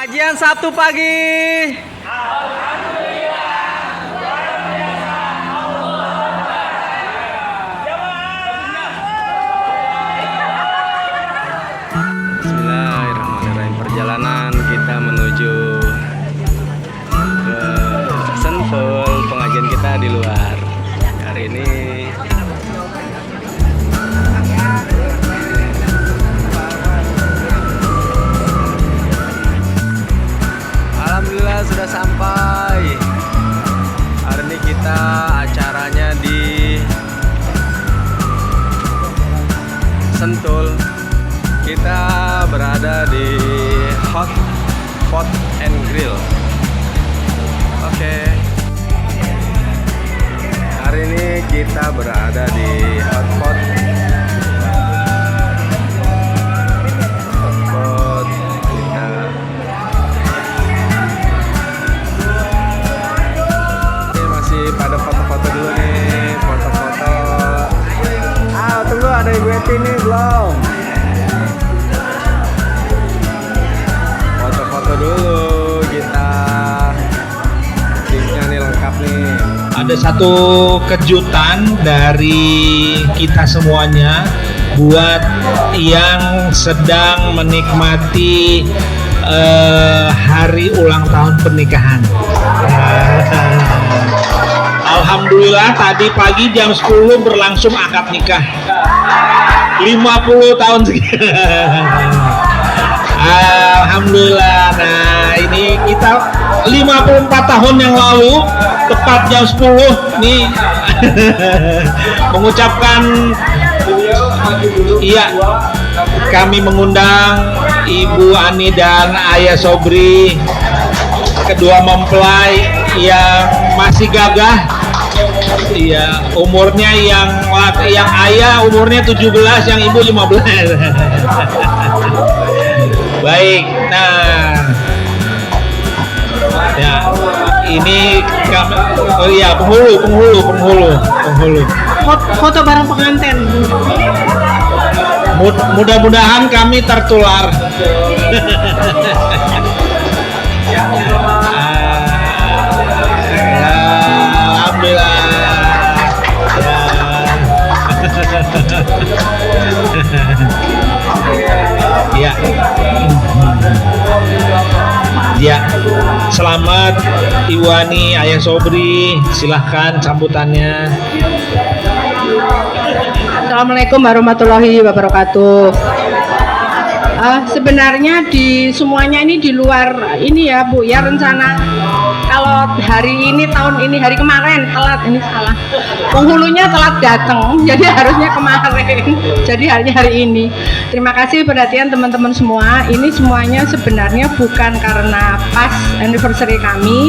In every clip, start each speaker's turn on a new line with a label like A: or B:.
A: Pengajian Sabtu pagi. Bismillahirrahmanirrahim. Perjalanan kita menuju ke Sentul. Pengajian kita di luar. Hari ini alhamdulillah sudah sampai. Hari ini kita acaranya di Sentul. Kita berada di Hot Pot and Grill. Oke. Hari ini kita berada di Hot Pot. Pada foto-foto dulu nih, foto-foto. Tunggu, ada Ibu Eti nih belum. Foto-foto dulu kita. Timnya nih lengkap nih.
B: Ada satu kejutan dari kita semuanya buat yang sedang menikmati hari ulang tahun pernikahan. Alhamdulillah tadi pagi jam 10 berlangsung akad nikah 50 tahun Alhamdulillah. Nah ini kita 54 tahun yang lalu tepat jam 10 nih mengucapkan iya, kami mengundang Ibu Ani dan Ayah Sobri, kedua mempelai yang masih gagah. Iya, umurnya yang ayah umurnya 17, yang ibu 15. Baik, nah ya ini oh iya, penghulu.
C: Foto bareng pengantin.
B: Mudah-mudahan kami tertular. Alhamdulillah. Ya. Ya. Selamat Ibu Ani, Ayah Sobri. Silahkan sambutannya.
C: Assalamualaikum warahmatullahi wabarakatuh. Sebenarnya di semuanya ini di luar ini ya Bu ya, rencana kalau hari ini tahun ini hari kemarin telat, ini salah, penghulunya telat datang jadi harusnya kemarin, jadi hari ini. Terima kasih perhatian teman-teman semua. Ini semuanya sebenarnya bukan karena pas anniversary kami,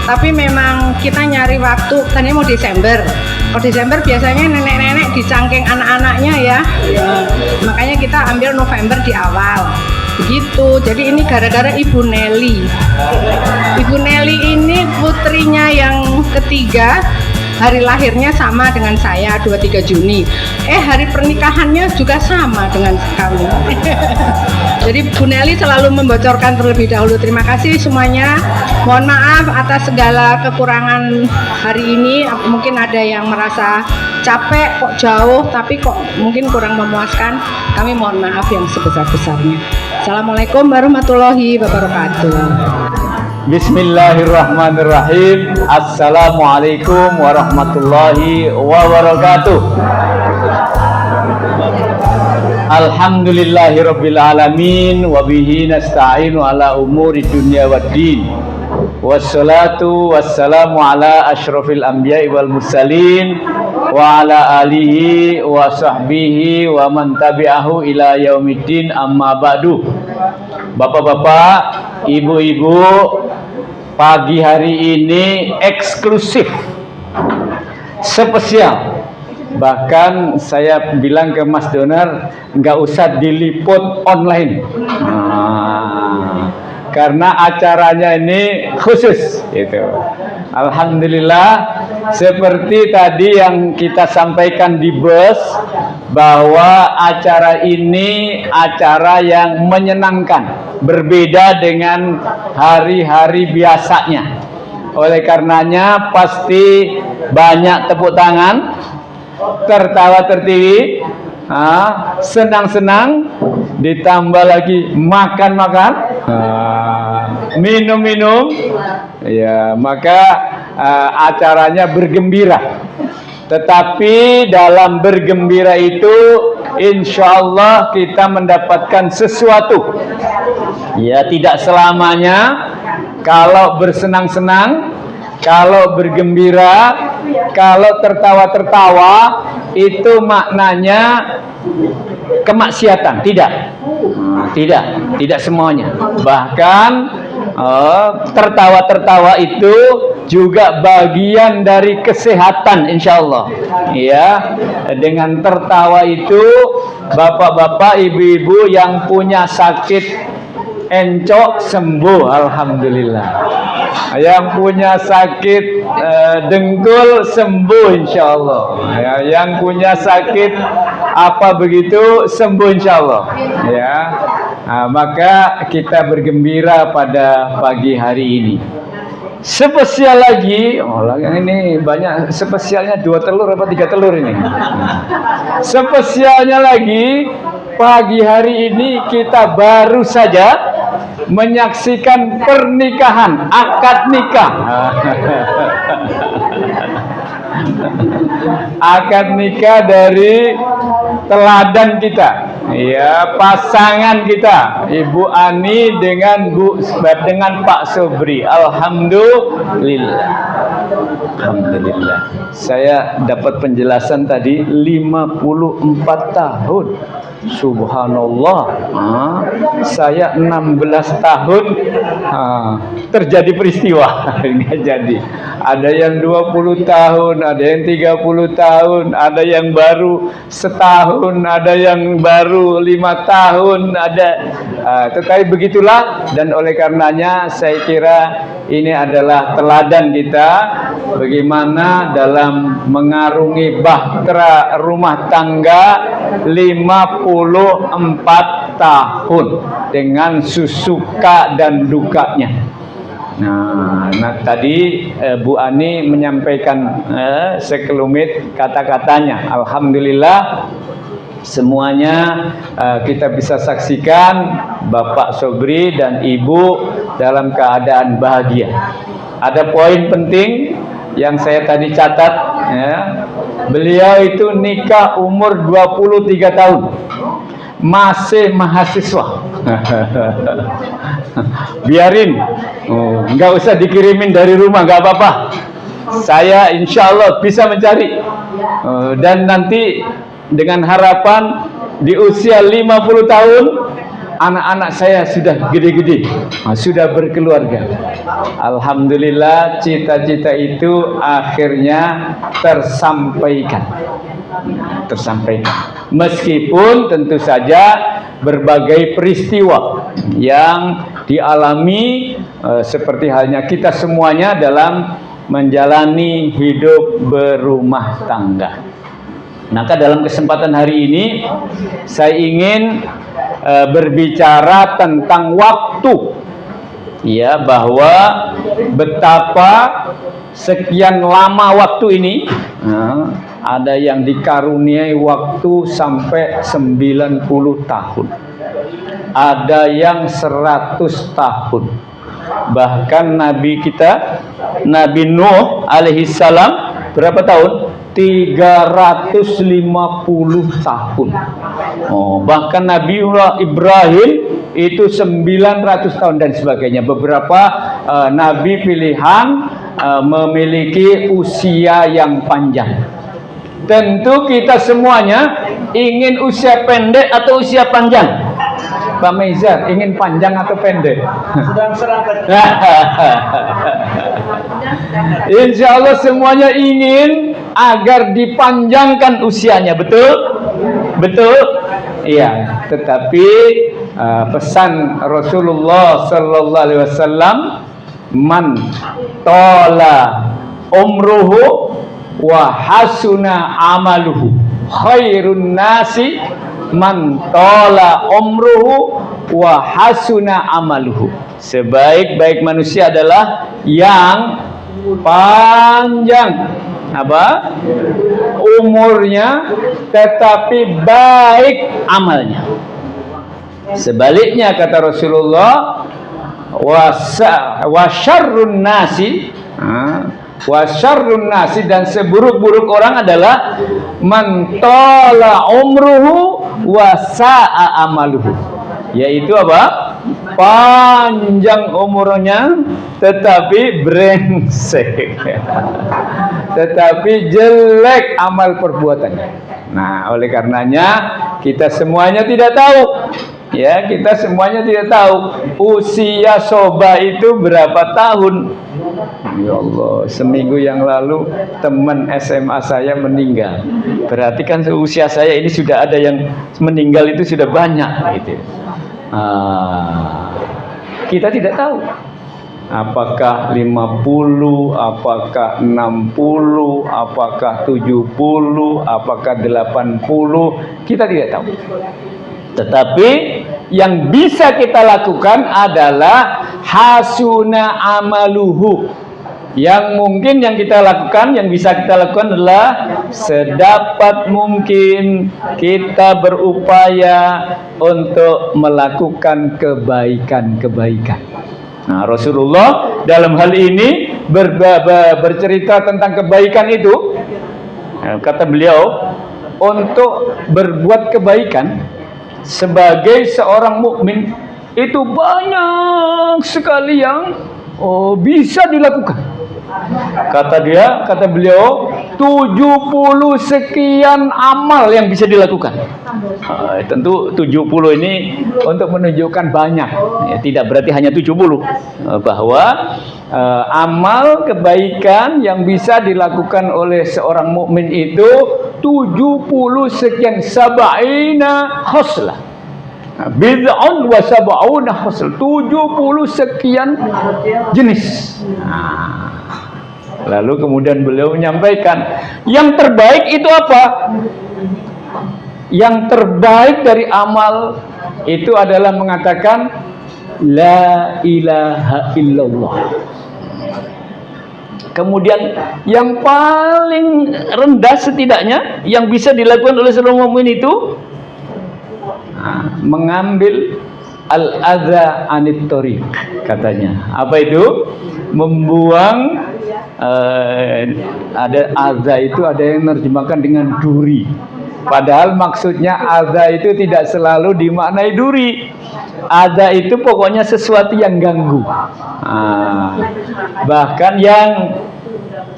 C: tapi memang kita nyari waktu. Tadinya mau Desember. Kalau Desember biasanya nenek-nenek dicangking anak-anaknya ya. Makanya kita ambil November di awal. Begitu. Jadi ini gara-gara Ibu Nelly. Ibu Nelly ini putrinya yang ketiga. Hari lahirnya sama dengan saya, 23 Juni. Hari pernikahannya juga sama dengan kami. Jadi Bu Nelly selalu membocorkan terlebih dahulu. Terima kasih semuanya. Mohon maaf atas segala kekurangan hari ini. Mungkin ada yang merasa capek, kok jauh, tapi kok mungkin kurang memuaskan. Kami mohon maaf yang sebesar-besarnya. Assalamualaikum warahmatullahi wabarakatuh.
D: Bismillahirrahmanirrahim. Assalamualaikum warahmatullahi wabarakatuh. Alhamdulillahirabbil alamin wa bihi nasta'inu ala umuri dunya waddin. Wassalatu wassalamu ala asyrafil anbiya'i wal mursalin wa ala alihi wa sahbihi wa man tabi'ahu ila yaumiddin, amma ba'du. Bapak-bapak, ibu-ibu, pagi hari ini eksklusif, spesial. Bahkan saya bilang ke Mas Donar, nggak usah diliput online. karena acaranya ini khusus itu. Alhamdulillah, seperti tadi yang kita sampaikan di bus, bahwa acara ini acara yang menyenangkan, berbeda dengan hari-hari biasanya. Oleh karenanya pasti banyak tepuk tangan, tertawa tertiwi, senang-senang, ditambah lagi makan-makan, minum-minum, ya, maka acaranya bergembira. Tetapi dalam bergembira itu insya Allah kita mendapatkan sesuatu. Ya, tidak selamanya. Kalau bersenang-senang, kalau bergembira, kalau tertawa-tertawa, itu maknanya kemaksiatan. Tidak semuanya. Bahkan tertawa-tertawa itu juga bagian dari kesehatan, insya Allah. Ya, dengan tertawa itu bapak-bapak, ibu-ibu yang punya sakit encok sembuh, alhamdulillah. Yang punya sakit dengkul sembuh, insya Allah. Ya, yang punya sakit apa begitu sembuh, insya Allah. Ya, maka kita bergembira pada pagi hari ini. Spesial lagi, ini banyak spesialnya, 2 telur apa 3 telur ini. Spesialnya lagi, pagi hari ini kita baru saja menyaksikan pernikahan, akad nikah. Akad nikah dari teladan kita, ya, pasangan kita, Ibu Ani dengan Pak Sobri. Alhamdulillah. Alhamdulillah. Saya dapat penjelasan tadi 54 tahun. Subhanallah. Saya 16 tahun terjadi peristiwa. Nggak jadi. Ada yang 20 tahun, ada yang 30 tahun, ada yang baru setahun, ada yang baru 5 tahun, ada. Tetapi begitulah, dan oleh karenanya saya kira ini adalah teladan kita bagaimana dalam mengarungi bahtera rumah tangga 54 tahun dengan suka dan dukanya. Nah, tadi Bu Ani menyampaikan sekelumit kata-katanya. Alhamdulillah, semuanya kita bisa saksikan Bapak Sobri dan Ibu dalam keadaan bahagia. Ada poin penting yang saya tadi catat, ya. Beliau itu nikah umur 23 tahun, masih mahasiswa. Biarin, nggak usah dikirimin dari rumah, nggak apa-apa. Saya insya Allah bisa mencari, dan nanti dengan harapan di usia 50 tahun anak-anak saya sudah gede-gede, sudah berkeluarga. Alhamdulillah, cita-cita itu akhirnya tersampaikan. Meskipun tentu saja berbagai peristiwa yang dialami, seperti halnya kita semuanya dalam menjalani hidup berumah tangga. Maka dalam kesempatan hari ini saya ingin berbicara tentang waktu, ya, bahwa betapa sekian lama waktu ini. Ada yang dikaruniai waktu sampai 90 tahun, ada yang 100 tahun. Bahkan Nabi kita, Nabi Nuh alaihissalam, berapa tahun? 350 tahun. Bahkan Nabi Ibrahim itu 900 tahun dan sebagainya. Beberapa nabi pilihan memiliki usia yang panjang. Tentu kita semuanya ingin usia pendek atau usia panjang. Pak Meizar, ingin panjang atau pendek? Insya Allah semuanya ingin agar dipanjangkan usianya, betul? Betul? Iya. Tetapi pesan Rasulullah sallallahu alaihi wasallam, man tola umruhu wa hasuna amaluhu khairun nasi man tola umruhu wa hasuna amaluhu. Sebaik-baik manusia adalah yang panjang apa umurnya tetapi baik amalnya. Sebaliknya kata Rasulullah, wa syarrun nasi, wa syarrun nasi, dan seburuk-buruk orang adalah man tala umruhu wa sa'a amaluhu, yaitu apa? Panjang umurnya tetapi brengsek tetapi jelek amal perbuatannya. Nah, oleh karenanya kita semuanya tidak tahu, ya, kita semuanya tidak tahu usia Soba itu berapa tahun. Ya Allah, seminggu yang lalu teman SMA saya meninggal. Berarti kan usia saya ini sudah ada yang meninggal itu sudah banyak gitu. Kita tidak tahu apakah 50, apakah 60, apakah 70, apakah 80, kita tidak tahu. Tetapi yang bisa kita lakukan adalah hasuna amaluhu. Yang mungkin yang kita lakukan, yang bisa kita lakukan adalah sedapat mungkin kita berupaya untuk melakukan kebaikan-kebaikan. Nah, Rasulullah dalam hal ini bercerita tentang kebaikan itu. Kata beliau, untuk berbuat kebaikan sebagai seorang mukmin itu banyak sekali yang bisa dilakukan. Kata beliau 70 sekian amal yang bisa dilakukan. Tentu 70 ini untuk menunjukkan banyak, ya, tidak berarti hanya 70, bahwa amal kebaikan yang bisa dilakukan oleh seorang mukmin itu 70 sekian, sab'ina khoslah, bid'un wa sab'una khoslah, 70 sekian jenis. Lalu kemudian beliau menyampaikan yang terbaik itu apa? Yang terbaik dari amal itu adalah mengatakan la ilaha illallah. Kemudian yang paling rendah setidaknya yang bisa dilakukan oleh seorang mukmin itu mengambil al-adza anit thoriq, katanya. Apa itu? Membuang ada adza itu ada yang menerjemahkan dengan duri. Padahal maksudnya adza itu tidak selalu dimaknai duri. Adza itu pokoknya sesuatu yang ganggu. Bahkan yang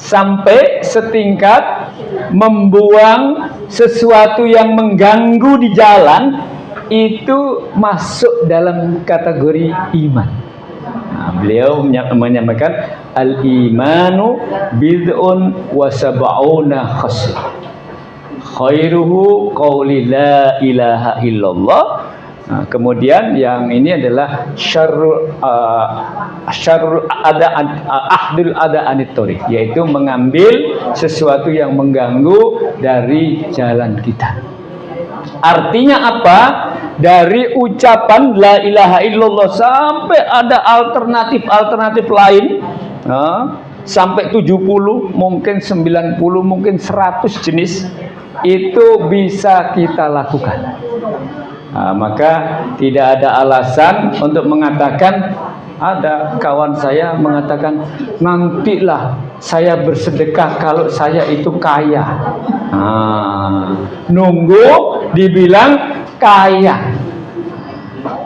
D: sampai setingkat membuang sesuatu yang mengganggu di jalan itu masuk dalam kategori iman. Beliau menyampaikan al-imanu bid'un wa sab'una khaslah khairuhu qawli la ilaha illallah. Kemudian yang ini adalah syarrul ahdul ada anit thoriq, yaitu mengambil sesuatu yang mengganggu dari jalan kita. Artinya apa? Dari ucapan la ilaha illallah sampai ada alternatif lain, sampai 70, mungkin 90, mungkin 100 jenis, itu bisa kita lakukan. Maka tidak ada alasan untuk mengatakan, ada kawan saya mengatakan, nantilah saya bersedekah kalau saya itu kaya. Nunggu dibilang kaya.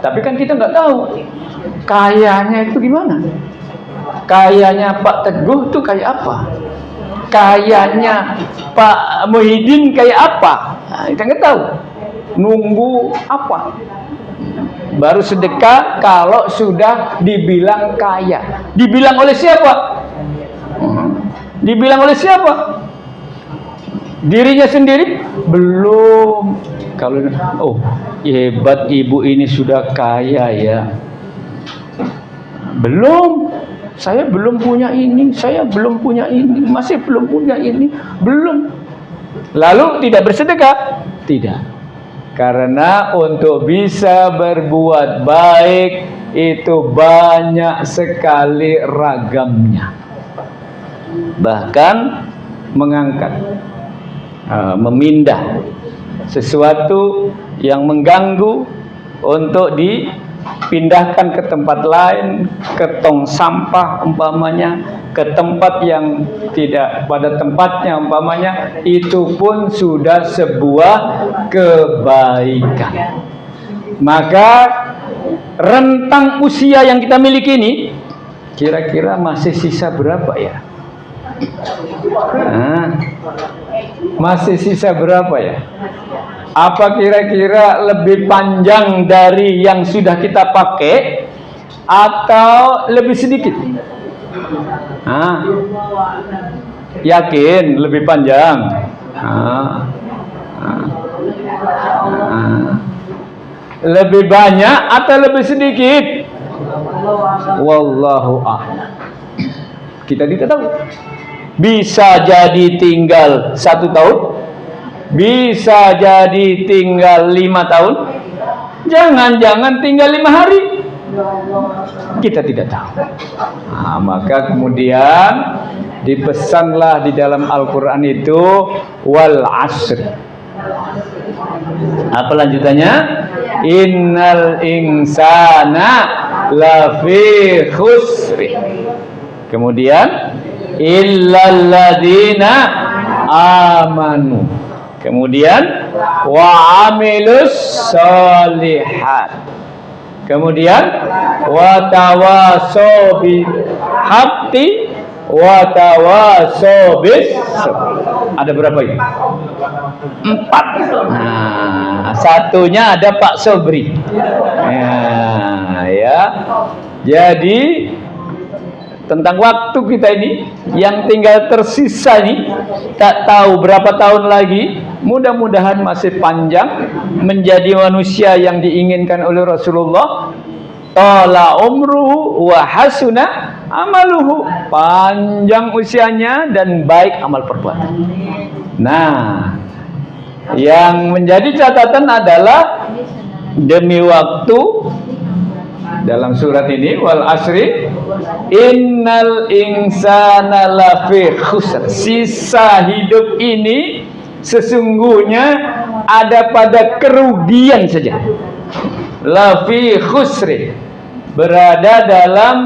D: Tapi kan kita nggak tahu kayanya itu gimana. Kayanya Pak Teguh itu kayak apa? Kayanya Pak Muhyiddin kayak apa? Kita nggak tahu. Nunggu apa? Baru sedekah kalau sudah dibilang kaya. Dibilang oleh siapa? Dibilang oleh siapa? Dirinya sendiri? Belum. Kalau oh hebat ibu ini sudah kaya ya. Belum, saya belum punya ini, saya belum punya ini, masih belum punya ini, belum. Lalu tidak bersedekah? Tidak. Karena untuk bisa berbuat baik itu banyak sekali ragamnya. Bahkan mengangkat, memindah sesuatu yang mengganggu untuk dipindahkan ke tempat lain, ke tong sampah umpamanya, ke tempat yang tidak pada tempatnya umpamanya, itu pun sudah sebuah kebaikan. Maka rentang usia yang kita miliki ini kira-kira masih sisa berapa ya? Masih sisa berapa ya? Apa kira-kira lebih panjang dari yang sudah kita pakai atau lebih sedikit? Yakin lebih panjang? Lebih banyak atau lebih sedikit? Wallahu a'lam. Kita tidak tahu. Bisa jadi tinggal 1 tahun, bisa jadi tinggal 5 tahun, jangan-jangan tinggal 5 hari. Kita tidak tahu. Maka kemudian dipesanlah di dalam Al-Quran itu wal asr. Apa lanjutannya? Innal insana lafi khusri. Kemudian illalladzina amanu. Kemudian wa amilus solihat. Kemudian wa tawasaw bil haqqi wa tawasaw bis sabr. Ada berapa ini? 4. Satunya ada Pak Sobri. Ya. Jadi tentang waktu kita ini yang tinggal tersisa ini, tak tahu berapa tahun lagi, mudah-mudahan masih panjang menjadi manusia yang diinginkan oleh Rasulullah. Tala umruhu wa hasuna amaluhu, panjang usianya dan baik amal perbuatan. Nah, yang menjadi catatan adalah demi waktu dalam surat ini wal asri innal insana lafi khusr. Sisa hidup ini sesungguhnya ada pada kerugian saja. Lafi khusri, berada dalam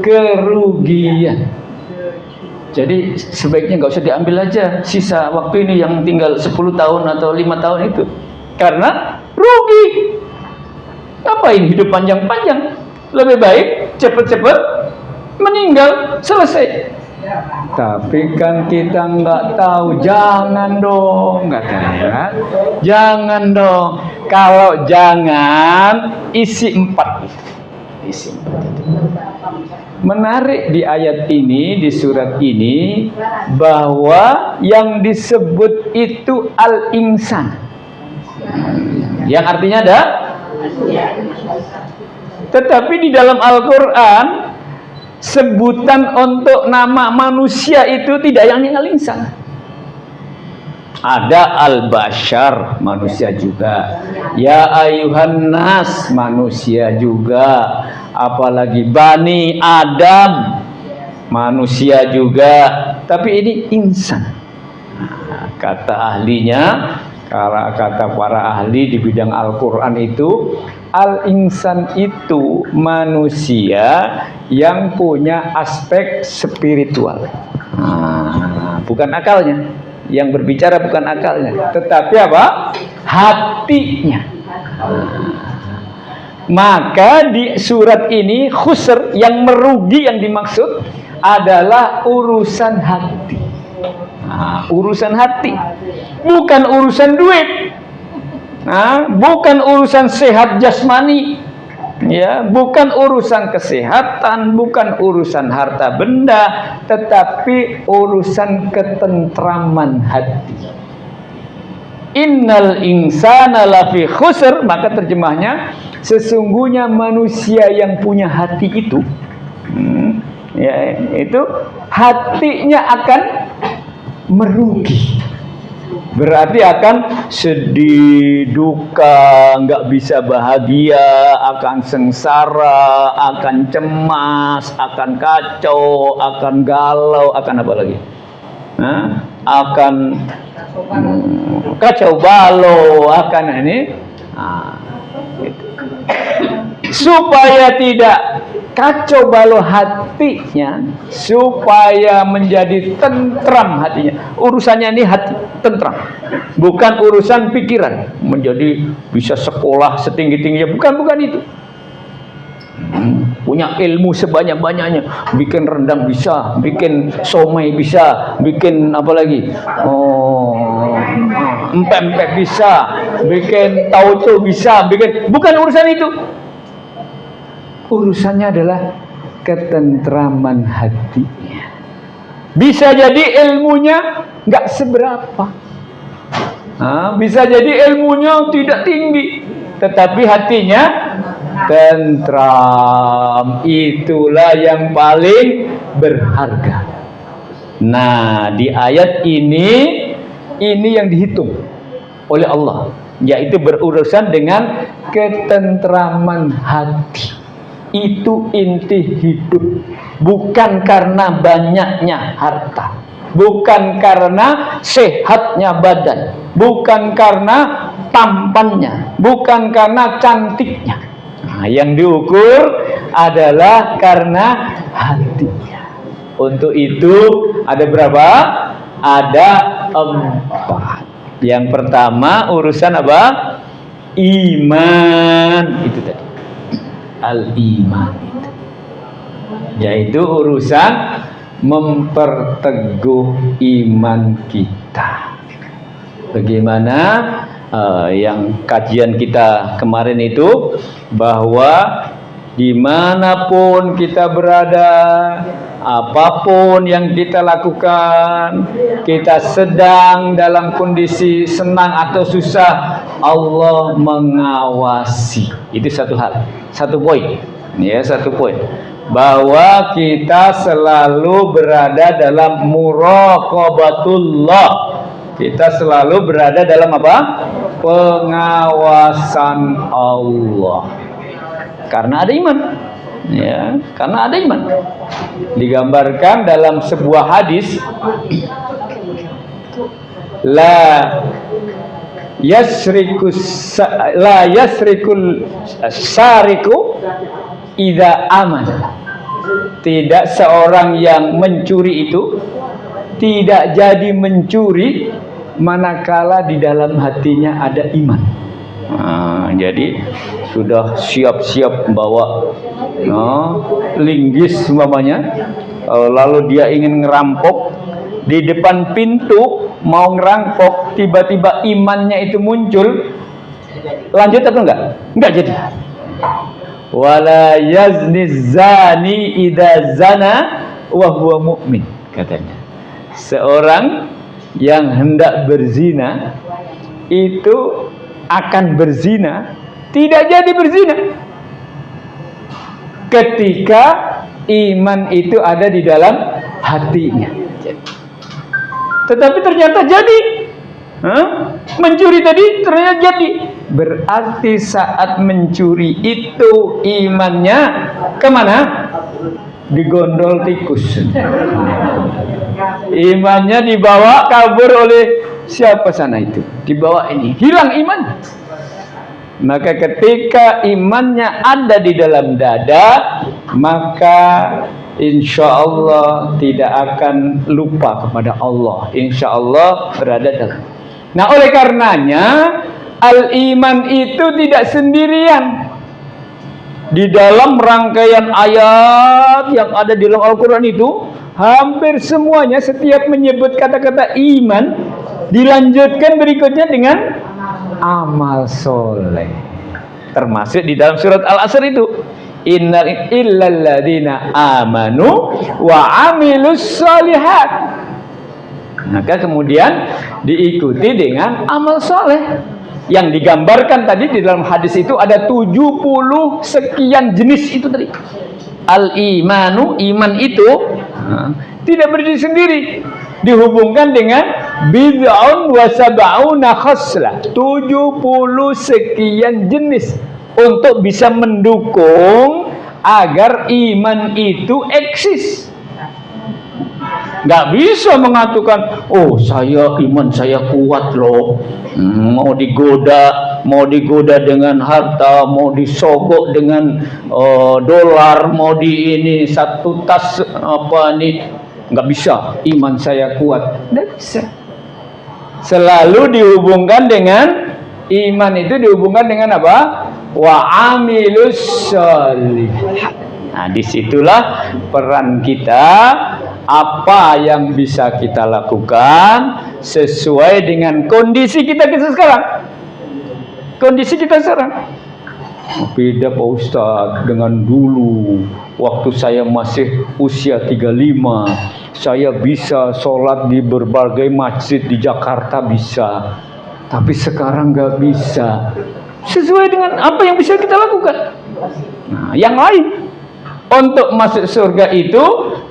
D: kerugian. Jadi sebaiknya nggak usah diambil aja sisa waktu ini yang tinggal 10 tahun atau 5 tahun itu, karena rugi. Ngapain hidup panjang-panjang? Lebih baik cepat-cepat meninggal, selesai. Tapi kan kita nggak tahu. Jangan dong, katanya. Jangan dong. Kalau jangan, isi 4. Isi 4. Menarik di ayat ini, di surat ini, bahwa yang disebut itu al-insan, yang artinya ada. Tetapi di dalam Al-Quran sebutan untuk nama manusia itu tidak yang al-insan. Ada al-bashar, manusia juga. Ya ayuhan nas, manusia juga. Apalagi Bani Adam, manusia juga. Tapi ini insan. Kata ahlinya, kata para ahli di bidang Al-Quran itu, al-insan itu manusia yang punya aspek spiritual. Bukan akalnya. Yang berbicara bukan akalnya, tetapi apa? Hatinya. Maka di surat ini khusr, yang merugi yang dimaksud adalah urusan hati. Urusan hati, bukan urusan duit, bukan urusan sehat jasmani, ya, bukan urusan kesehatan, bukan urusan harta benda, tetapi urusan ketentraman hati. innal insana lafi khusr, maka terjemahnya sesungguhnya manusia yang punya hati itu ya, itu hatinya akan merugi. Berarti akan sedih, duka, nggak bisa bahagia, akan sengsara, akan cemas, akan kacau, akan galau, akan apa lagi? Akan kacau balau, akan ini. Gitu. Supaya tidak kacau balau hatinya, supaya menjadi tentram hatinya. Urusannya ini hati tentram, bukan urusan pikiran. Menjadi bisa sekolah setinggi-tingginya, bukan itu. Punya ilmu sebanyak-banyaknya, bikin rendang bisa, bikin somai bisa, bikin apa lagi? Empek-empek bisa, bikin tauco bisa, bikin, bukan urusan itu. Urusannya adalah ketentraman hatinya. Bisa jadi ilmunya nggak seberapa, bisa jadi ilmunya tidak tinggi, tetapi hatinya tentram. Itulah yang paling berharga. Nah, di ayat ini yang dihitung oleh Allah, yaitu berurusan dengan ketentraman hati. Itu inti hidup, bukan karena banyaknya harta, bukan karena sehatnya badan, bukan karena tampannya, bukan karena cantiknya. Yang diukur adalah karena hatinya. Untuk itu ada berapa? Ada 4. Yang pertama urusan apa? Iman. Itu tadi, al-iman itu, yaitu urusan memperteguh iman kita. Bagaimana yang kajian kita kemarin itu, bahwa dimanapun kita berada, apapun yang kita lakukan, kita sedang dalam kondisi senang atau susah, Allah mengawasi. Itu satu hal, satu poin, ya, satu poin, bahwa kita selalu berada dalam muraqabatullah. Kita selalu berada dalam apa? Pengawasan Allah. Karena ada iman. Ya, karena ada iman. Digambarkan dalam sebuah hadis, la yasrikul sariku idza aman. Tidak seorang yang mencuri itu tidak jadi mencuri manakala di dalam hatinya ada iman. Jadi sudah siap-siap bawa linggis umpamanya, lalu dia ingin ngerampok, di depan pintu mau ngerampok, tiba-tiba imannya itu muncul, lanjut atau enggak jadi. Wala yazni zani idza zana wa huwa mu'min, katanya. Seorang yang hendak berzina itu akan berzina, tidak jadi berzina ketika iman itu ada di dalam hatinya. Tetapi ternyata jadi, mencuri tadi ternyata jadi. Berarti saat mencuri itu imannya kemana? Digondol tikus. Imannya dibawa kabur oleh siapa sana itu? Dibawa ini, hilang iman. Maka ketika imannya ada di dalam dada, maka insya Allah tidak akan lupa kepada Allah. Insya Allah berada dalam. Nah, oleh karenanya al-iman itu tidak sendirian. Di dalam rangkaian ayat yang ada di dalam Al-Quran itu, hampir semuanya setiap menyebut kata-kata iman dilanjutkan berikutnya dengan amal soleh. Termasuk di dalam surat Al-Asr itu, innal illalladzina amanu wa amilus solihat. Maka kemudian diikuti dengan amal soleh yang digambarkan tadi di dalam hadis itu ada 70 sekian jenis itu tadi. Al-imanu, iman itu tidak berdiri sendiri, dihubungkan dengan bid'un wa sab'una khaslah, 70 sekian jenis untuk bisa mendukung agar iman itu eksis. Nggak bisa mengatakan, oh saya iman saya kuat loh, mau digoda dengan harta, mau disogok dengan dolar, mau di ini satu tas apa nih, nggak bisa. Iman saya kuat, nggak bisa. Selalu dihubungkan dengan iman itu dihubungkan dengan apa? Wa amilus sholihat. Nah, disitulah peran kita. Apa yang bisa kita lakukan sesuai dengan kondisi kita sekarang. Kondisi kita sekarang beda Pak Ustadz dengan dulu. Waktu saya masih usia 35, saya bisa sholat di berbagai masjid di Jakarta bisa. Tapi sekarang nggak bisa. Sesuai dengan apa yang bisa kita lakukan. Nah, yang lain untuk masuk surga itu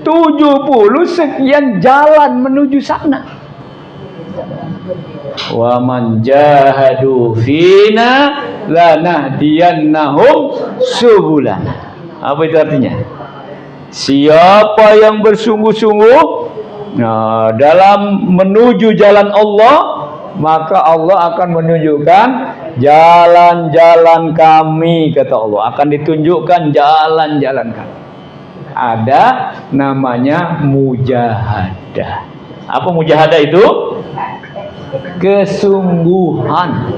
D: 70 sekian jalan menuju sana. Wa man jahadu fina lanahdiyannahum subulana. Apa itu artinya? Siapa yang bersungguh-sungguh dalam menuju jalan Allah, maka Allah akan menunjukkan jalan-jalan kami, kata Allah. Akan ditunjukkan jalan-jalan kami. Ada namanya mujahadah. Apa mujahadah itu? Kesungguhan,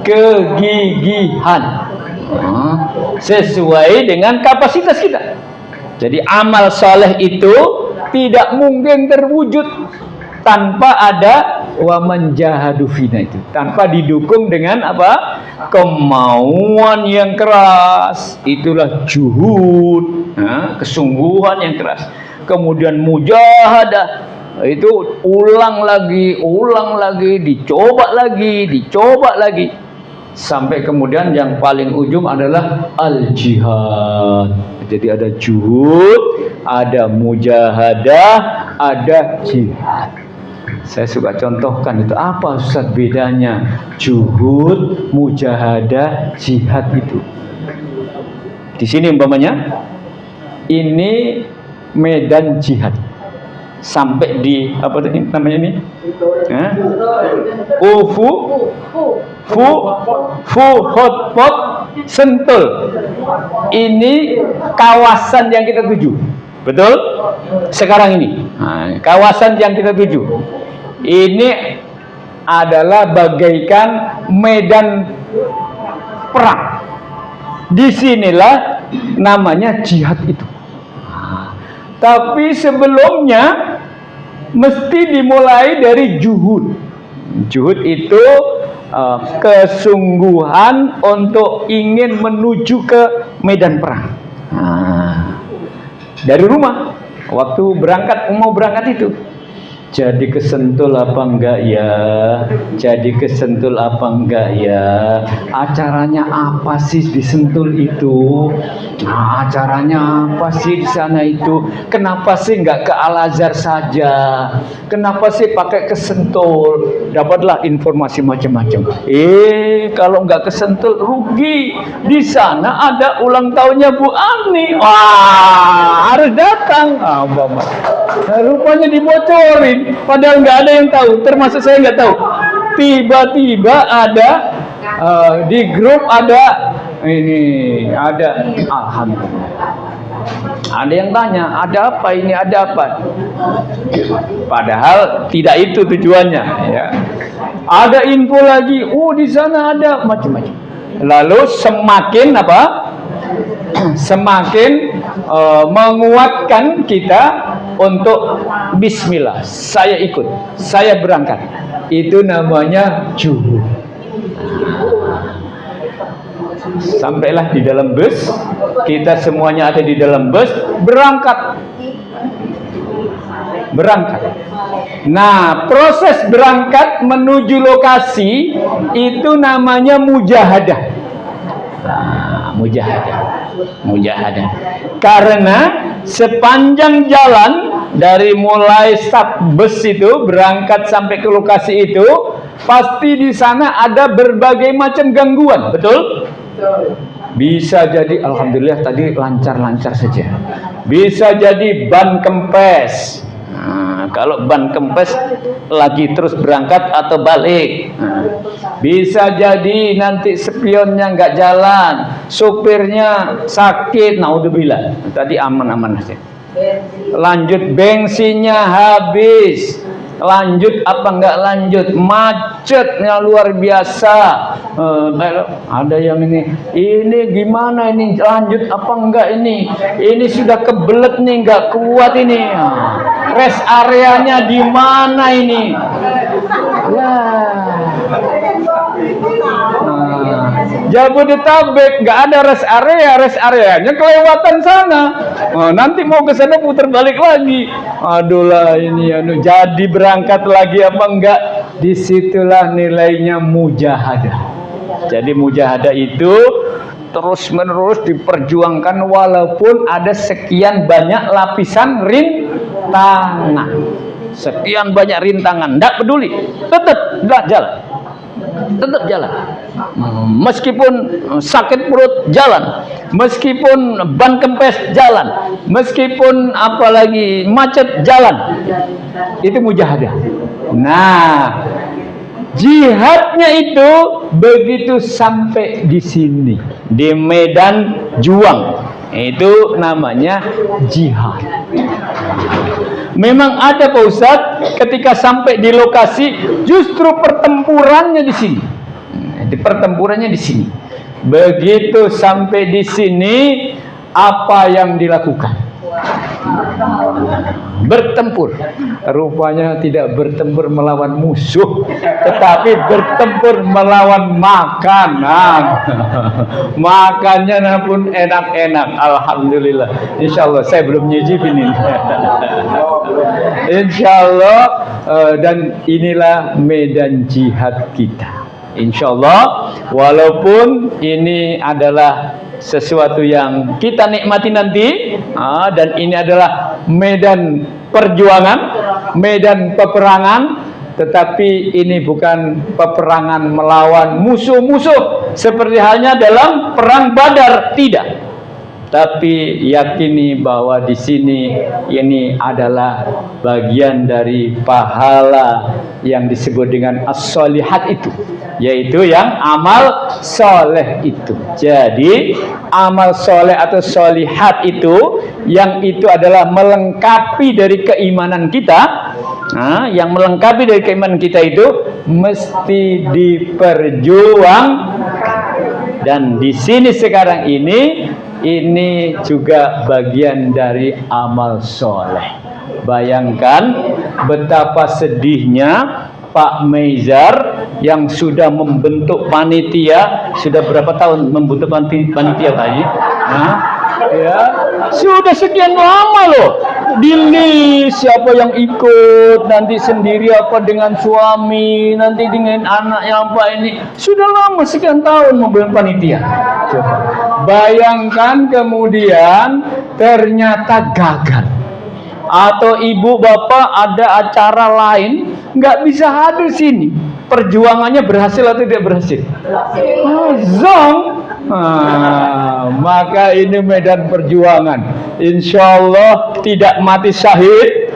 D: kegigihan, sesuai dengan kapasitas kita. Jadi amal saleh itu tidak mungkin terwujud tanpa ada wa manjahadu fina itu, tanpa didukung dengan apa? Kemauan yang keras. Itulah juhud, kesungguhan yang keras. Kemudian mujahadah, itu ulang lagi, dicoba lagi, sampai kemudian yang paling ujung adalah al-jihad. Jadi ada juhud, ada mujahadah, ada jihad. Saya suka contohkan itu. Apa Ustaz bedanya juhud, mujahadah, jihad itu? Di sini umpamanya ini medan jihad. Sampai di apa namanya ini? Hotpot Sentul. Ini kawasan yang kita tuju. Betul? Sekarang ini. Nah, kawasan yang kita tuju. Ini adalah bagaikan medan perang. Disinilah namanya jihad itu. Tapi sebelumnya mesti dimulai dari juhud. Juhud itu kesungguhan untuk ingin menuju ke medan perang. Dari rumah, waktu mau berangkat itu, jadi kesentul apa enggak ya? Jadi kesentul apa enggak ya? Acaranya apa sih di Sentul itu? Nah, acaranya apa sih di sana itu? Kenapa sih enggak ke Al-Azhar saja? Kenapa sih pakai ke Sentul? Dapatlah informasi macam-macam. Kalau enggak ke Sentul rugi. Di sana ada ulang tahunnya Bu Ani. Wah, harus datang. Nah, rupanya dibocorin. Padahal nggak ada yang tahu, termasuk saya nggak tahu. Tiba-tiba ada di grup ada ini, ada alhamdulillah. Ada yang tanya, ada apa ini, ada apa? Padahal tidak itu tujuannya, ya. Ada info lagi, di sana ada macam-macam. Lalu semakin apa? Semakin menguatkan kita untuk bismillah, saya ikut, saya berangkat. Itu namanya juhud. Sampailah di dalam bus, kita semuanya ada di dalam bus, berangkat berangkat. Nah, proses berangkat menuju lokasi itu namanya mujahadah. Nah, mujahadah. Karena sepanjang jalan dari mulai start bus itu berangkat sampai ke lokasi itu, pasti di sana ada berbagai macam gangguan, betul? Bisa jadi alhamdulillah tadi lancar-lancar saja. Bisa jadi ban kempes. Nah, kalau ban kempes lagi terus berangkat atau balik. Nah, bisa jadi nanti spionnya nggak jalan, supirnya sakit, naudzubillah. Tadi aman-aman saja. Lanjut bensinnya habis. Lanjut apa enggak lanjut, macetnya luar biasa. Ada yang ini gimana ini, lanjut apa enggak ini sudah kebelet nih, enggak kuat ini. Rest areanya di mana ini ya? Jabodetabek nggak ada rest areanya kelewatan sana. Nanti mau ke sana putar balik lagi. Aduh lah ini jadi berangkat lagi apa enggak? Disitulah nilainya mujahadah. Jadi mujahadah itu terus menerus diperjuangkan walaupun ada sekian banyak lapisan rintangan. Sekian banyak rintangan, tidak peduli, tetap jalan. Meskipun sakit perut jalan, meskipun ban kempes jalan, meskipun apalagi macet jalan. Itu mujahadah. Nah, jihadnya itu begitu sampai di sini, di medan juang, itu namanya jihad. Memang ada Pak Ustadz, ketika sampai di lokasi justru pertempurannya di sini. Pertempurannya di sini. Begitu sampai di sini, apa yang dilakukan? Bertempur. Rupanya tidak bertempur melawan musuh, tetapi bertempur melawan makanan. Makannya pun enak-enak, alhamdulillah. Insya Allah saya belum nyicipin ini. Insya Allah, dan inilah medan jihad kita. Insya Allah, walaupun ini adalah sesuatu yang kita nikmati nanti, dan ini adalah medan perjuangan, medan peperangan, tetapi ini bukan peperangan melawan musuh-musuh seperti halnya dalam perang Badar, tidak. Tapi yakini bahwa di sini ini adalah bagian dari pahala yang disebut dengan as-solihat itu, yaitu yang amal soleh itu. Jadi amal soleh atau solihat itu, yang itu adalah melengkapi dari keimanan kita. Nah, yang melengkapi dari keimanan kita itu mesti diperjuangkan. Dan di sini sekarang ini juga bagian dari amal soleh. Bayangkan betapa sedihnya Pak Meizar yang sudah membentuk panitia. Sudah berapa tahun membentuk panitia Pak Haji? Ya, sudah sekian lama loh. Di list siapa yang ikut, nanti sendiri apa dengan suami, nanti dengan anaknya apa ini. Sudah lama sekian tahun membentuk panitia. Coba bayangkan kemudian ternyata gagal. Atau ibu bapak ada acara lain nggak bisa hadir sini, perjuangannya berhasil atau tidak berhasil? Zong. Maka ini medan perjuangan. Insya Allah tidak mati syahid,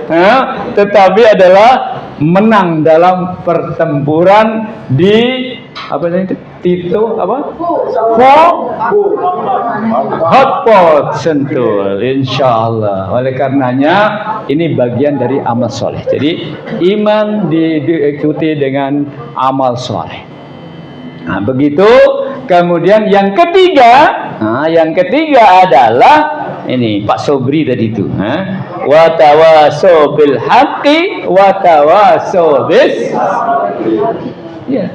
D: tetapi adalah menang dalam pertempuran di apa itu? Tito apa? Hotpot Sentul, insya Allah. Oleh karenanya ini bagian dari amal soleh. Jadi iman diikuti dengan amal soleh. Nah, begitu. Kemudian yang ketiga adalah ini Pak Sobri tadi itu. Wa tawasau bil haqqi wa tawasau bis. Ya.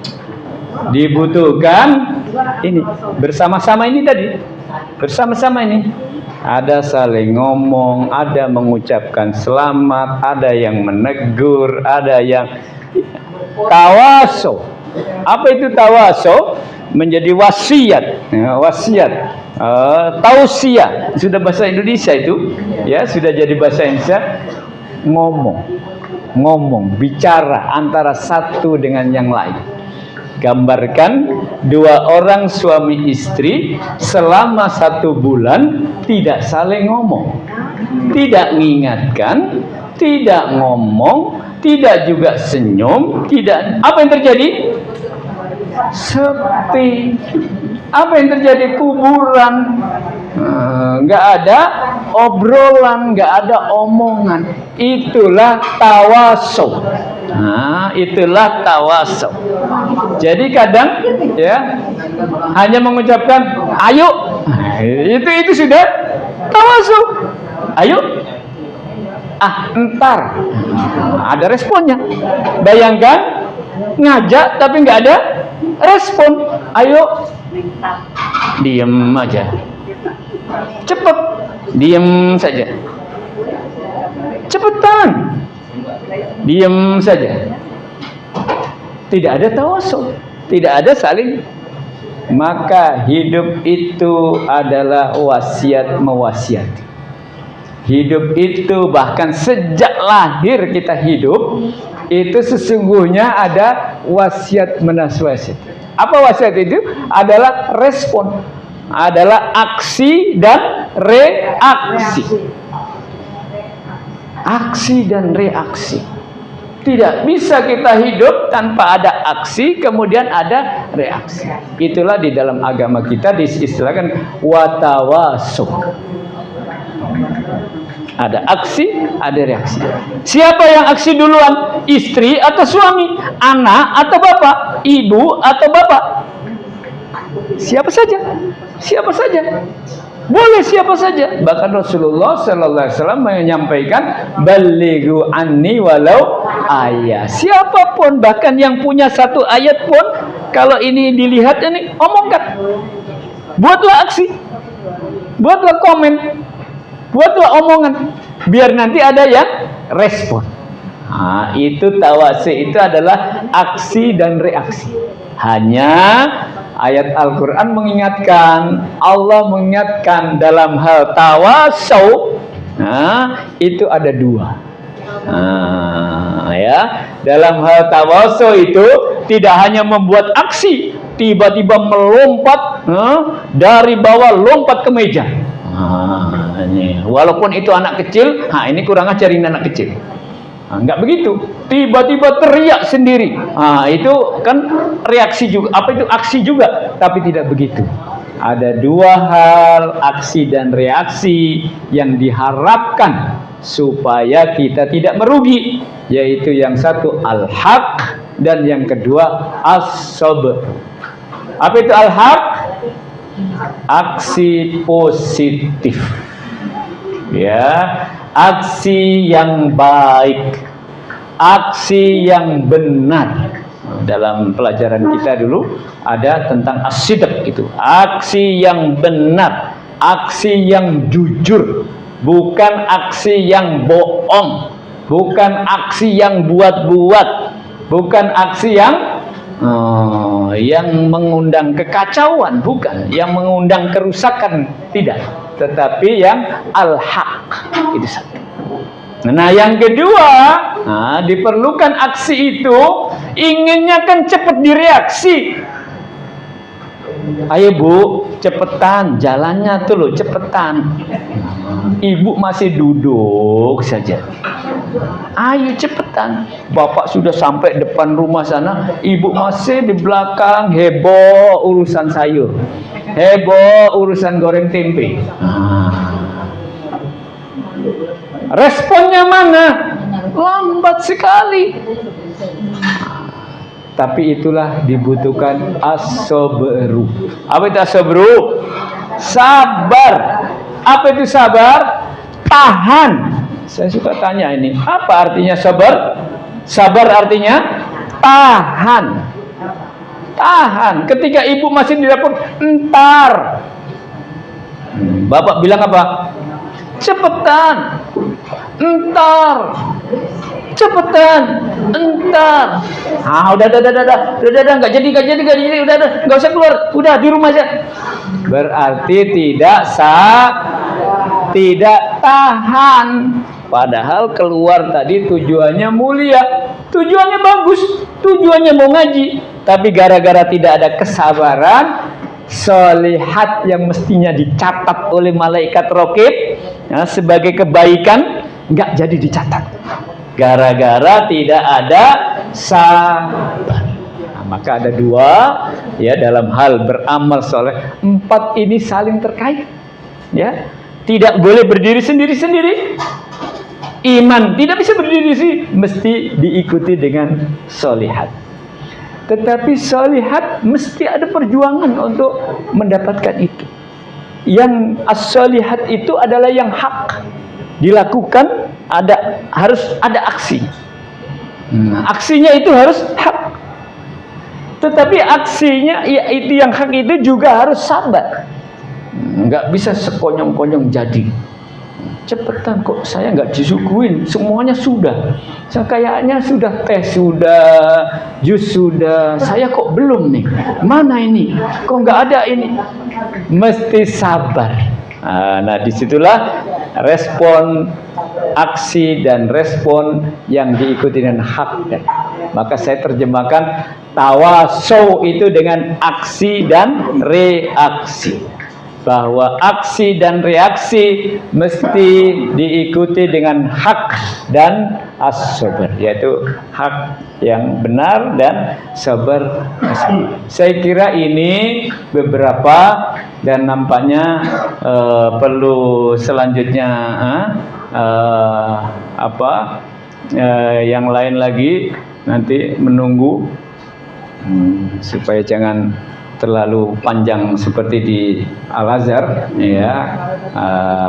D: Dibutuhkan ini bersama-sama ini tadi bersama-sama ini. Ada saling ngomong, ada mengucapkan selamat, ada yang menegur, ada yang tawaso. Apa itu tawaso? Menjadi wasiat, ya, wasiat, tausiah. Sudah bahasa Indonesia itu, ya sudah jadi bahasa Indonesia. Ngomong, bicara antara satu dengan yang lain. Gambarkan dua orang suami istri selama 1 bulan tidak saling ngomong, tidak mengingatkan, tidak ngomong, tidak juga senyum, tidak. Apa yang terjadi? Sepi. Apa yang terjadi? Kuburan. Nggak ada obrolan, nggak ada omongan. Itulah tawasul. Nah, itulah tawasul. Jadi kadang ya hanya mengucapkan ayo, itu sudah tawasul. Ayo, entar. Ada responnya. Bayangkan ngajak tapi nggak ada respon. Ayo, diem aja. Cepet, diem saja. Cepetan, diem saja. Tidak ada tawasul, tidak ada saling. Maka hidup itu adalah wasiat mewasiati. Hidup itu bahkan sejak lahir kita hidup itu sesungguhnya ada wasiat menasihati. Apa wasiat itu? Adalah respon, adalah aksi dan reaksi. Aksi dan reaksi. Tidak bisa kita hidup tanpa ada aksi, kemudian ada reaksi. Itulah di dalam agama kita diistilahkan watawasuk. Ada aksi, ada reaksi. Siapa yang aksi duluan? Istri atau suami? Anak atau bapak? Ibu atau bapak? Siapa saja? Siapa saja? Boleh siapa saja. Bahkan Rasulullah sallallahu alaihi wasallam menyampaikan balighu anni walau ayat. Siapapun, bahkan yang punya 1 ayat pun, kalau ini dilihat ini omongkan. Buatlah aksi. Buatlah komen. Buatlah omongan. Biar nanti ada yang respon. Nah, itu tawasi, itu adalah aksi dan reaksi. Hanya ayat Al-Quran mengingatkan, Allah mengingatkan dalam hal tawasau. Nah, itu ada 2. Ya, dalam hal tawasau itu tidak hanya membuat aksi, tiba-tiba melompat dari bawah lompat ke meja. Ini. Walaupun itu anak kecil, ini kurang ajar ini anak kecil. Enggak begitu. Tiba-tiba teriak sendiri. Itu kan reaksi juga. Apa itu aksi juga? Tapi tidak begitu. Ada 2 hal, aksi dan reaksi yang diharapkan supaya kita tidak merugi. Yaitu yang satu al-haq dan yang kedua as-sabr. Apa itu al-haq? Aksi positif. Ya, aksi yang baik, aksi yang benar. Dalam pelajaran kita dulu ada tentang as-sidq itu, aksi yang benar, aksi yang jujur, bukan aksi yang bohong, bukan aksi yang buat-buat, bukan aksi yang mengundang kekacauan, bukan, yang mengundang kerusakan, tidak, tetapi yang al-haq. Itu satu. Nah, yang kedua, diperlukan aksi itu, inginnya kan cepat direaksi. Ayo Bu, cepetan, jalannya tuh loh, cepetan. Ibu masih duduk saja. Ayo cepetan. Bapak sudah sampai depan rumah sana, ibu masih di belakang, heboh urusan sayur, heboh urusan goreng tempe. Responnya mana? Lambat sekali. Tapi itulah dibutuhkan as-sabru. Apa itu as-sabru? Sabar. Apa itu sabar? Tahan. Saya suka tanya ini, apa artinya sabar? Sabar artinya tahan. Tahan. Ketika ibu masih di dapur, entar. Bapak bilang apa? Cepetan, entar, cepetan, entar. Udah, nggak jadi, nggak usah keluar, udah di rumah aja. Berarti tidak tahan. Padahal keluar tadi tujuannya mulia, tujuannya bagus, tujuannya mau ngaji. Tapi gara-gara tidak ada kesabaran, sholihat yang mestinya dicatat oleh malaikat raqib sebagai kebaikan nggak jadi dicatat. Gara-gara tidak ada sabar. Maka ada dua ya dalam hal beramal soleh. 4 ini saling terkait. Ya, tidak boleh berdiri sendiri-sendiri. Iman tidak bisa berdiri sih, mesti diikuti dengan solihat. Tetapi solihat mesti ada perjuangan untuk mendapatkan itu. Yang as-solihat itu adalah yang hak dilakukan, harus ada aksi. Aksinya itu harus hak. Tetapi aksinya ya itu yang hak itu juga harus sabar. Nggak bisa sekonyong-konyong jadi. Cepetan kok saya nggak disuguhin, semuanya sudah. Saya kayaknya sudah teh sudah, jus sudah, saya kok belum nih. Mana ini? Kok nggak ada ini? Mesti sabar. Nah disitulah respon aksi dan respon yang diikuti dengan hak. Maka saya terjemahkan tawasaw itu dengan aksi dan reaksi. Bahwa aksi dan reaksi mesti diikuti dengan hak dan as-sabar, yaitu hak yang benar dan sabar. Saya kira ini beberapa dan nampaknya perlu selanjutnya yang lain lagi nanti menunggu supaya jangan terlalu panjang seperti di Al-Azhar ya.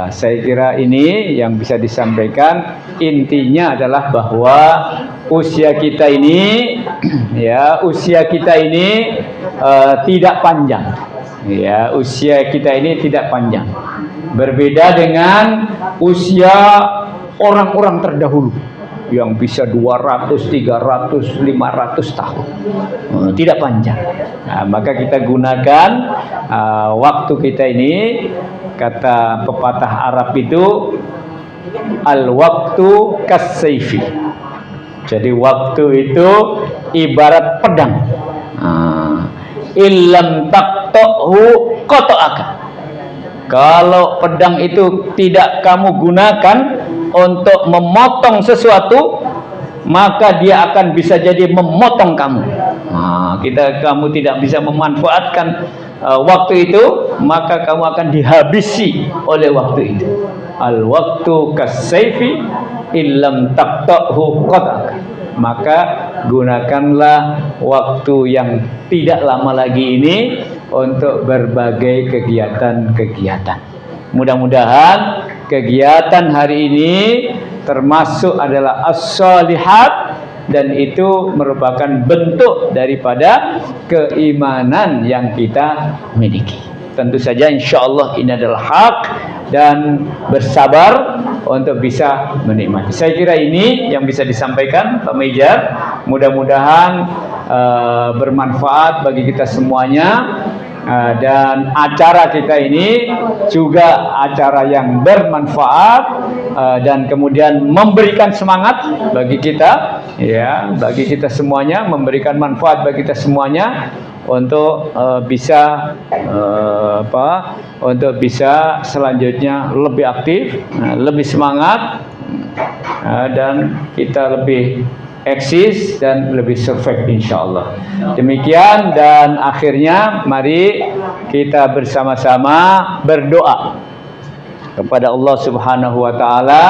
D: Saya kira ini yang bisa disampaikan. Intinya adalah bahwa usia kita ini ya, tidak panjang ya, usia kita ini tidak panjang, berbeda dengan usia orang-orang terdahulu yang bisa 200, 300, 500 tahun. Tidak panjang. Maka kita gunakan waktu kita ini. Kata pepatah Arab itu al-waktu kas-sayfi. Jadi waktu itu ibarat pedang. Illam taqta'hu qata'aka. Kalau pedang itu tidak kamu gunakan untuk memotong sesuatu, maka dia akan bisa jadi memotong kamu. Kamu tidak bisa memanfaatkan waktu itu, maka kamu akan dihabisi oleh waktu itu. Al waktu kas-sayfi illam taqta'hu qata'aka. Maka gunakanlah waktu yang tidak lama lagi ini untuk berbagai kegiatan-kegiatan. Mudah-mudahan kegiatan hari ini termasuk adalah as-shalihat, dan itu merupakan bentuk daripada keimanan yang kita miliki. Tentu saja insyaallah ini adalah hak dan bersabar untuk bisa menikmati. Saya kira ini yang bisa disampaikan Pak Mejar. Mudah-mudahan bermanfaat bagi kita semuanya. Dan acara kita ini juga acara yang bermanfaat dan kemudian memberikan semangat bagi kita ya, bagi kita semuanya, memberikan manfaat bagi kita semuanya untuk bisa selanjutnya lebih aktif, lebih semangat, dan kita lebih eksis dan lebih survive insyaallah. Demikian, dan akhirnya mari kita bersama-sama berdoa kepada Allah Subhanahu wa taala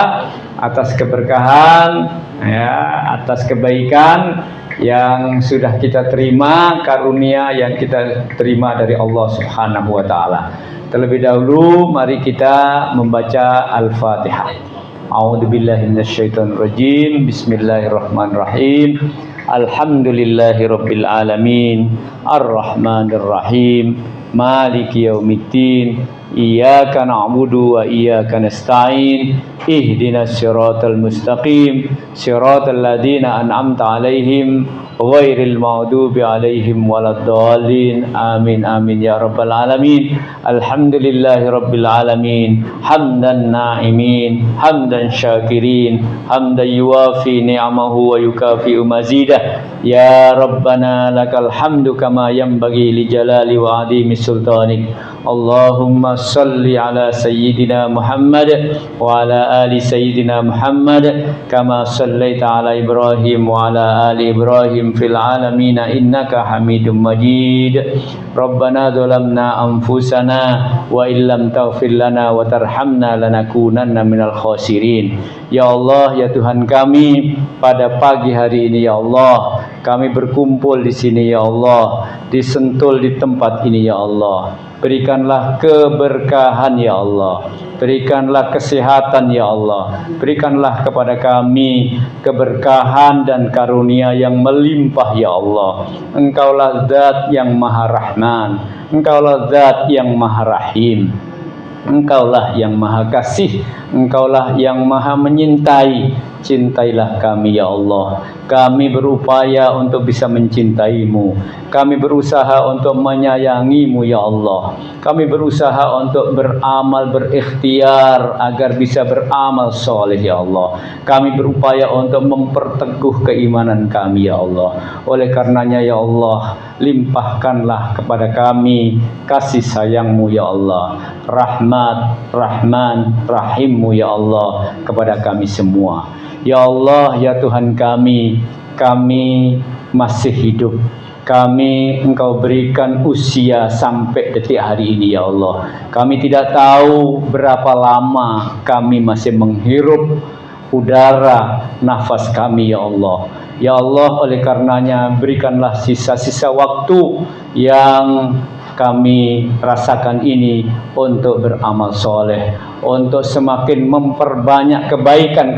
D: atas keberkahan ya, atas kebaikan yang sudah kita terima, karunia yang kita terima dari Allah Subhanahu wa taala. Terlebih dahulu mari kita membaca Al-Fatihah. A'udzubillahi minasyaitonir rajim. Bismillahirrahmanirrahim. Alhamdulillahirabbil alamin. Arrahmanirrahim. maliki yaumiddin. Iyyaka na'budu wa iyyaka nasta'in. Ihdinas siratal mustaqim, siratal ladzina an'amta 'alaihim ghairil maghdubi 'alaihim waladdallin. Amin amin ya rabbal alamin. Alhamdulillahi rabbil alamin. Hamdan na'imin, hamdan syakirin, hamdan yuwafi ni'amahu wa yukafi'u mazidah. Ya Rabbana lakal hamdu kama yanbaghi li jalali wa 'azimi sultanik. Allahumma salli ala sayyidina Muhammad wa ala ali sayyidina Muhammad kama sallaita ala Ibrahim wa ala ali Ibrahim fil alamin innaka Hamidum Majid. Rabbana zalamna anfusana wa illam taghfir lana wa tarhamna lanakunanna minal khasirin. Ya Allah, ya Tuhan kami, pada pagi hari ini ya Allah, kami berkumpul di sini ya Allah, disentul di tempat ini ya Allah. Berikanlah keberkahan ya Allah, berikanlah kesehatan ya Allah, berikanlah kepada kami keberkahan dan karunia yang melimpah ya Allah. Engkaulah Zat yang Maha Rahman, Engkaulah Zat yang Maha Rahim, Engkaulah yang Maha Kasih, Engkaulah yang Maha Menyintai. Cintailah kami ya Allah. Kami berupaya untuk bisa mencintaimu. Kami berusaha untuk menyayangimu ya Allah. Kami berusaha untuk beramal, berikhtiar agar bisa beramal soleh ya Allah. Kami berupaya untuk memperteguh keimanan kami ya Allah. Oleh karenanya ya Allah, limpahkanlah kepada kami kasih sayangmu ya Allah, rahmat, rahman, rahimmu ya Allah kepada kami semua. Ya Allah, ya Tuhan kami masih hidup. Kami Engkau berikan usia sampai detik hari ini ya Allah. Kami tidak tahu berapa lama kami masih menghirup udara nafas kami ya Allah. Ya Allah, oleh karenanya berikanlah sisa-sisa waktu yang kami rasakan ini untuk beramal soleh, untuk semakin memperbanyak kebaikan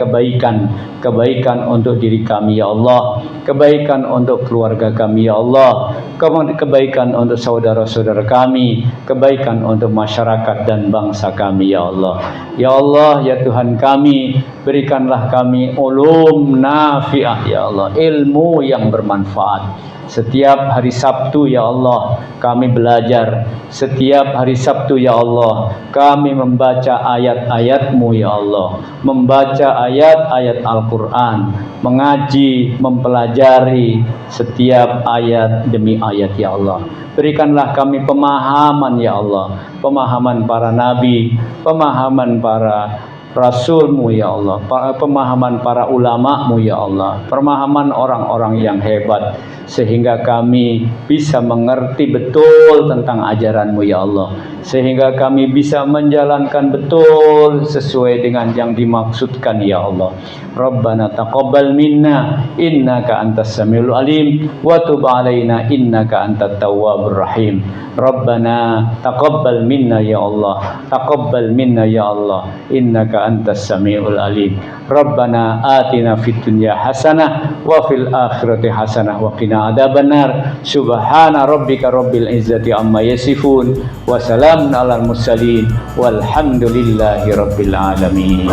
D: untuk diri kami ya Allah, kebaikan untuk keluarga kami ya Allah, kebaikan untuk saudara-saudara kami, kebaikan untuk masyarakat dan bangsa kami ya Allah. Ya Allah, ya Tuhan kami, berikanlah kami ulum nafi'ah ya Allah, ilmu yang bermanfaat. Setiap hari Sabtu ya Allah kami belajar. Setiap hari Sabtu ya Allah kami membaca ayat-ayat-Mu ya Allah, membaca ayat-ayat Al-Quran, mengaji, mempelajari setiap ayat demi ayat ya Allah. Berikanlah kami pemahaman ya Allah, pemahaman para nabi, pemahaman para Rasul-Mu ya Allah, pemahaman para ulama-Mu ya Allah, pemahaman orang-orang yang hebat, sehingga kami bisa mengerti betul tentang ajaran-Mu ya Allah, sehingga kami bisa menjalankan betul sesuai dengan yang dimaksudkan ya Allah. Rabbana taqabbal minna innaka antas samiul alim wa tub alaina innaka antat tawwabur rahim. Rabbana taqabbal minna ya Allah, taqabbal minna ya Allah, innaka antas samiul alim. Rabbana atina fid dunya hasanah wa fil akhirati hasanah wa qina adzabannar. Subhana rabbika rabbil izzati amma yasifun wa salamun alal mursalin walhamdulillahi rabbil alamin.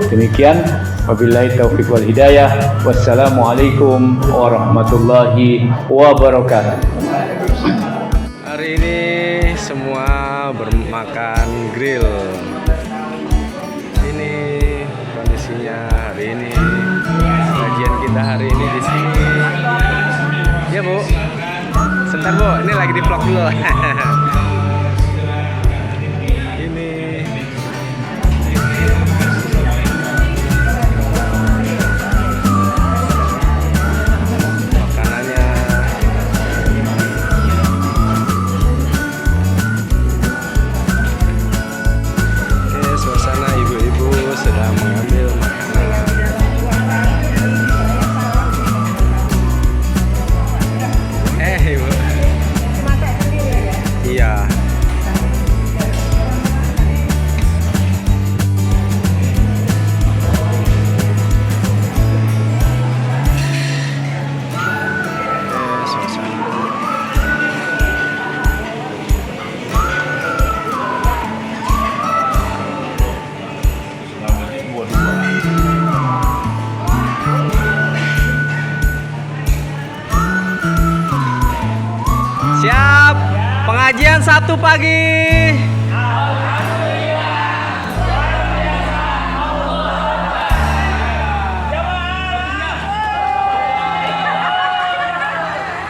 D: Demikian, wabillahi taufiq wal hidayah. Wassalamualaikum warahmatullahi wabarakatuh.
A: Hari ini semua bermakan grill. Ini kondisinya hari ini. Kajian kita hari ini di sini. Ya Bu, sebentar Bu, ini lagi di vlog dulu. Pengajian Sabtu pagi.